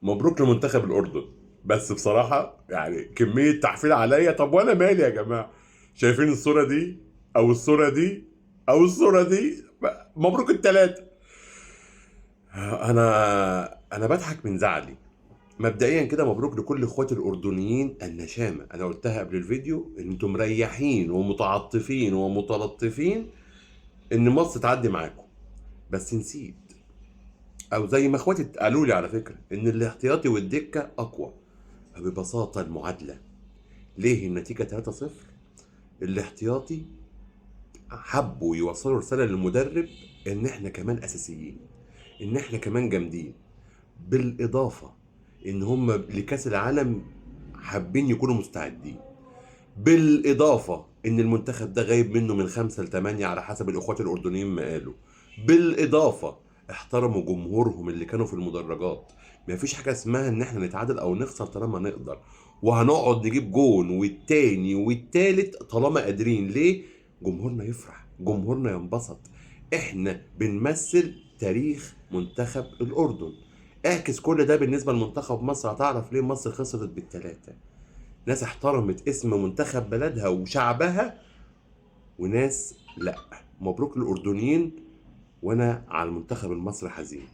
مبروك لمنتخب الأردن. بس بصراحة يعني كمية تحفيل عليا، طب وأنا مالي يا جماعة؟ شايفين الصورة دي أو الصورة دي أو الصورة دي؟ مبروك التلاتة. أنا بضحك من زعلي. مبدئيا كده مبروك لكل اخواتي الاردنيين النشامه، انا قلتها قبل الفيديو ان انتم مريحين ومتعاطفين ومتلطفين ان مصر تعدي معاكم. بس نسيت، او زي ما اخواتي قالوا لي على فكره، ان الاحتياطي والدكه اقوى. فببساطه المعادله، ليه النتيجه 3-0؟ الاحتياطي حبوا يوصلوا رساله للمدرب ان احنا كمان اساسيين، ان احنا كمان جامدين. بالاضافه ان هم لكاس العالم حابين يكونوا مستعدين. بالاضافه ان المنتخب ده غايب منه من 5 ل8 على حسب الاخوات الاردنيين ما قالوا. بالاضافه احترموا جمهورهم اللي كانوا في المدرجات. ما فيش حاجه اسمها ان احنا نتعادل او نخسر طالما نقدر، وهنقعد نجيب جون والتاني والتالت طالما قادرين. ليه؟ جمهورنا يفرح، جمهورنا ينبسط. احنا بنمثل تاريخ منتخب الاردن. اعكس كل ده بالنسبه لمنتخب مصر، هتعرف ليه مصر خسرت بالثلاثه. ناس احترمت اسم منتخب بلدها وشعبها، وناس لا. مبروك للأردنيين، وانا على المنتخب المصري حزين.